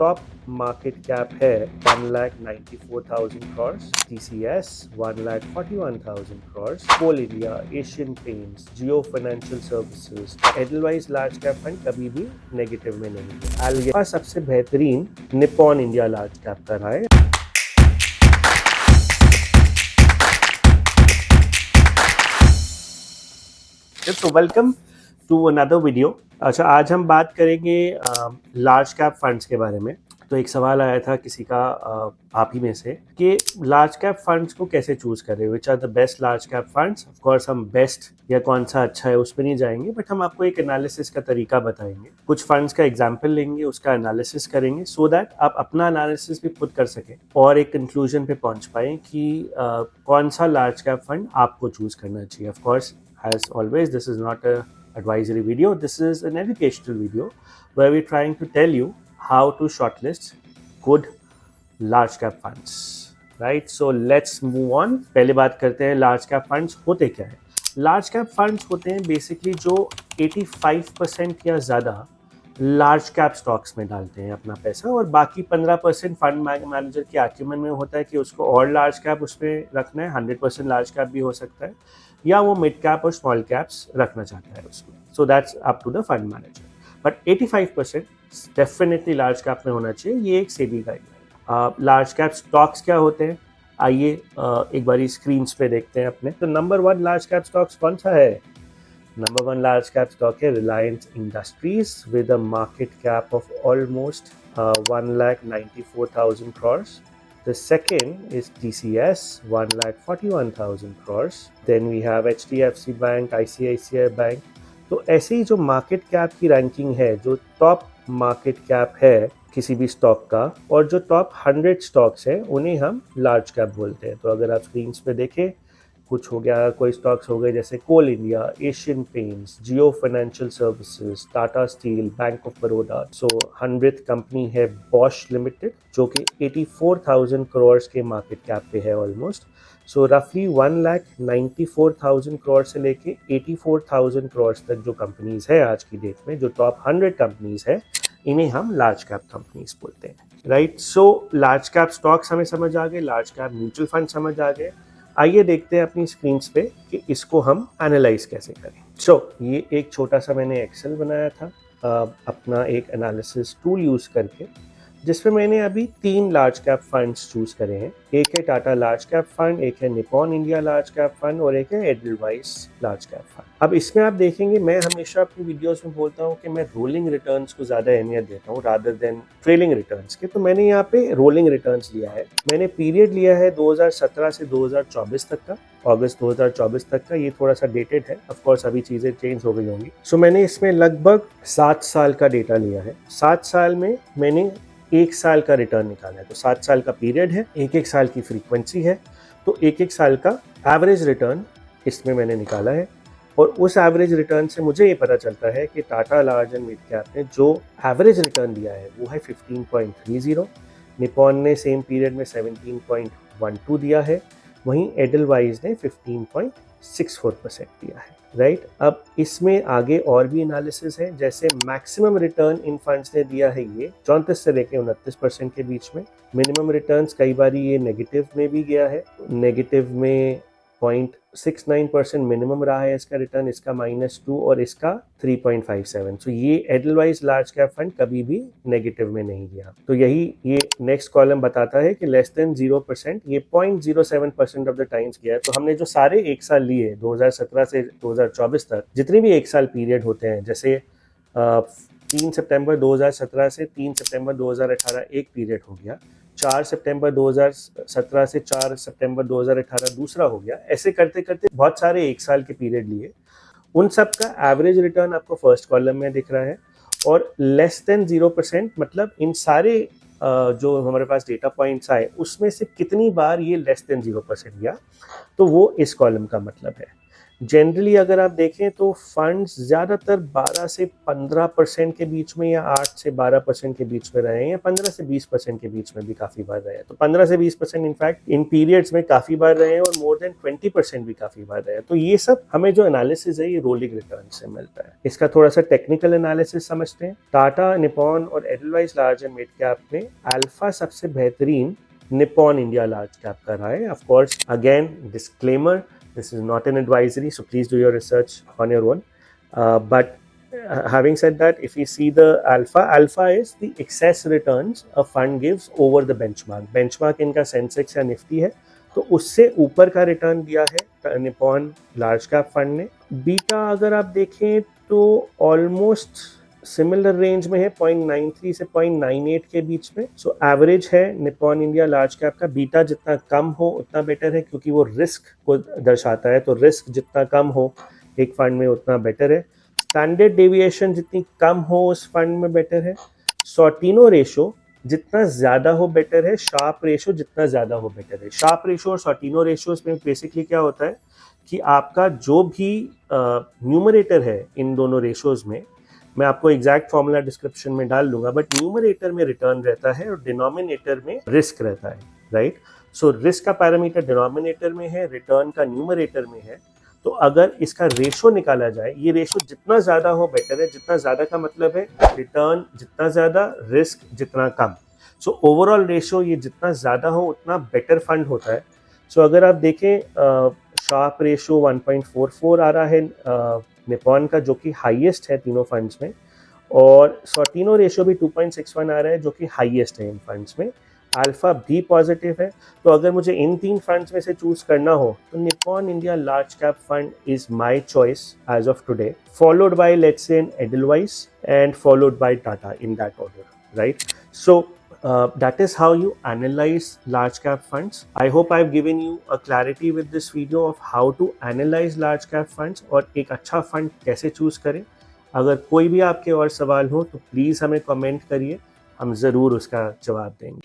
Top market cap है 1,94,000 crores, TCS 1,41,000 crores, coal India, Asian paints, Jio financial services, Edelweiss large cap fund कभी भी negative में नहीं है। अल्फा सबसे बेहतरीन निपॉन इंडिया लार्ज कैप का रहा है। So welcome to another video। अच्छा, आज हम बात करेंगे लार्ज कैप फंड्स के बारे में। तो एक सवाल आया था किसी का आप ही में से कि लार्ज कैप फंड्स को कैसे चूज करें, which are the best large cap funds. Of course हम बेस्ट या कौन सा अच्छा है उस पर नहीं जाएंगे, बट हम आपको एक एनालिसिस का तरीका बताएंगे, कुछ फंड्स का एग्जाम्पल लेंगे, उसका एनालिसिस करेंगे सो दैट आप अपना एनालिसिस भी खुद कर सकें और एक कंक्लूजन पे पहुंच पाए कि कौन सा लार्ज कैप फंड आपको चूज करना चाहिए। Of course as always, this is not a advisory video, this is an educational video where we're trying to tell you how to shortlist good large cap funds, right? So let's move on। पहले बात करते हैं large cap funds होते क्या है। large cap funds होते हैं basically जो 85% या ज़्यादा लार्ज कैप स्टॉक्स में डालते हैं अपना पैसा, और बाकी 15% फंड मैनेजर के आक्यूमेंट में होता है कि उसको और लार्ज कैप उसमें रखना है। 100% लार्ज कैप भी हो सकता है, या वो मिड कैप और स्मॉल कैप्स रखना चाहता है उसमें। So that's up to the fund manager, but 85% definitely large cap में होना चाहिए। ये एक SEBI guideline. Large cap stocks क्या होते हैं, आइए एक बारी स्क्रीन पे देखते हैं अपने। तो नंबर 1 लार्ज कैप स्टॉक्स कौन सा है? Number 1 large cap stock है Reliance Industries with a market cap of almost 1,94,000 crores. The second is TCS 1,41,000 crores. Then we have HDFC Bank, ICICI Bank. तो ऐसे ही जो मार्केट कैप की ranking है, जो टॉप मार्केट कैप है किसी भी स्टॉक का, और जो टॉप 100 स्टॉक्स हैं उन्हें हम लार्ज कैप बोलते हैं। तो अगर आप स्क्रीन पे देखें, कुछ हो गया, कोई स्टॉक्स हो गए जैसे coal India, Asian paints, Jio financial services, Tata steel, bank of Baroda. So 100th company है बॉश लिमिटेड जो कि 84,000 करोड़ के मार्केट कैप पे है ऑलमोस्ट। सो रफली 1,94,000 करोड़ से लेके 84,000 करोड़ तक जो कंपनीज है आज की डेट में, जो टॉप 100 कंपनीज है, इन्हें हम लार्ज कैप कंपनीज बोलते हैं, right. So large cap stocks हमें समझ आ गए, लार्ज कैप म्यूचुअल फंड समझ आ गए। आइए देखते हैं अपनी स्क्रीन पे कि इसको हम एनालाइज कैसे करें। ये एक छोटा सा मैंने एक्सेल बनाया था अपना एक एनालिसिस टूल यूज करके, जिसमें मैंने अभी 3 लार्ज कैप फंड्स चूज करे हैं। एक है टाटा लार्ज कैप फंड, एक है Nippon India large cap fund, और एक है एडलवाइज लार्ज कैप फंड। अब इसमें आप देखेंगे, मैं हमेशा अपनी वीडियोस में बोलता हूँ कि मैं रोलिंग रिटर्न्स को ज्यादा अहमियत देता हूँ रादर देन ट्रेलिंग रिटर्न्स के। तो मैंने यहाँ पे रोलिंग रिटर्न्स लिया है। मैंने पीरियड लिया है 2017 से 2024 तक का, अगस्त 2024 तक का। ये थोड़ा सा डेटेड है, ऑफ कोर्स अभी चीजें चेंज हो गई होंगी। सो मैंने इसमें लगभग 7 साल का डेटा लिया है। 7 साल में मैंने 1 साल का रिटर्न निकाला है। तो 7 साल का पीरियड है, 1 साल की फ्रीक्वेंसी है, तो 1 साल का एवरेज रिटर्न इसमें मैंने निकाला है। और उस एवरेज रिटर्न से मुझे ये पता चलता है कि Tata large and mid cap ने जो एवरेज रिटर्न दिया है वो है 15.30, निपॉन ने सेम पीरियड में 17.12 दिया है, वहीं एडलवाइज ने 15.64% दिया है, राइट। अब इसमें आगे और भी एनालिसिस है, जैसे मैक्सिमम रिटर्न इन फंड्स ने दिया है ये 34 से लेकर 29% के बीच में। मिनिमम रिटर्न्स कई बार ये नेगेटिव में भी गया है, नेगेटिव में 0.69% मिनिमम रहा है इसका रिटर्न, इसका -2 और इसका 3.57। सो ये एडलवाइज लार्ज कैप फंड कभी भी नेगेटिव में नहीं गया। तो यही ये नेक्स्ट कॉलम बताता है कि लेस देन 0%, ये 0.07% ऑफ द टाइम्स गया है। तो हमने जो सारे 1 साल लिए 2017 से 2024 तक, जितने भी 1 साल पीरियड होते हैं, जैसे 3 सितंबर 2017 से 3 सितंबर 2018 एक पीरियड हो गया, 4 सितंबर 2017 से 4 सितंबर 2018 दूसरा हो गया, ऐसे करते करते बहुत सारे 1 साल के पीरियड लिए। उन सब का एवरेज रिटर्न आपको फर्स्ट कॉलम में दिख रहा है, और लेस देन 0% मतलब इन सारे जो हमारे पास डेटा पॉइंट्स आए उसमें से कितनी बार ये लेस देन 0% गया, तो वो इस कॉलम का मतलब है। जनरली अगर आप देखें तो फंड्स ज़्यादातर 12 से 15% के बीच में या 8 से 12% के बीच में रहे हैं, या 15 से 20% के बीच में भी काफ़ी बार रहे हैं। तो 15 से 20% इनफैक्ट इन पीरियड्स में काफ़ी बार रहे हैं, और मोर देन 20% भी काफ़ी बार रहे हैं। तो ये सब हमें जो एनालिसिस है ये रोलिंग रिटर्न से मिलता है। इसका थोड़ा सा टेक्निकल एनालिसिस समझते हैं। टाटा, निपॉन और Edelweiss large and mid cap में अल्फा सबसे बेहतरीन निपॉन इंडिया लार्ज कैप का रहा है। Of course again disclaimer, this is not an advisory, so please do your research on your own. But having said that, if we see the alpha is the excess returns a fund gives over the benchmark. Benchmark इनका Sensex या Nifty है, तो उससे ऊपर का return दिया है Nippon large cap fund ने। बीटा अगर आप देखें तो ऑलमोस्ट सिमिलर रेंज में है, 0.93 से 0.98 के बीच में। सो एवरेज है निपॉन इंडिया लार्ज कैप का। बीटा जितना कम हो उतना बेटर है, क्योंकि वो रिस्क को दर्शाता है, तो रिस्क जितना कम हो एक फंड में उतना बेटर है। स्टैंडर्ड डेविएशन जितनी कम हो उस फंड में बेटर है। सॉर्टिनो रेशो जितना ज़्यादा हो बेटर है। शार्प रेशो जितना ज़्यादा हो बेटर है। शार्प रेशो और सॉर्टिनो रेशो में बेसिकली क्या होता है कि आपका जो भी न्यूमरेटर है इन दोनों रेशोज में, मैं आपको एग्जैक्ट फॉर्मूला डिस्क्रिप्शन में डाल दूंगा, बट न्यूमरेटर में रिटर्न रहता है और डिनोमिनेटर में रिस्क रहता है, राइट। सो रिस्क का पैरामीटर डिनोमिनेटर में है, रिटर्न का न्यूमरेटर में है। तो अगर इसका रेशो निकाला जाए, ये रेशो जितना ज़्यादा हो बेटर है। जितना ज़्यादा का मतलब है रिटर्न जितना ज़्यादा, रिस्क जितना कम। सो ओवरऑल रेशो ये जितना ज़्यादा हो उतना बेटर फंड होता है। सो अगर आप देखें शार्प रेशो 1.44 आ रहा है निपॉन का, जो कि हाईएस्ट है तीनों फंड्स में, और सॉर्टिनो रेशो भी 2.61 आ रहा है, जो कि हाईएस्ट है इन फंड्स में। अल्फा भी पॉजिटिव है। तो अगर मुझे इन 3 फंड्स में से चूज करना हो तो Nippon India large cap fund is my choice as of today, followed by let's say Edelweiss and followed by Tata, in that order, right. So that is how you analyze large cap funds. I hope I've given you a clarity with this video of how to analyze large cap funds और एक अच्छा fund कैसे choose करें। अगर कोई भी आपके और सवाल हो तो प्लीज़ हमें कमेंट करिए, हम ज़रूर उसका जवाब देंगे।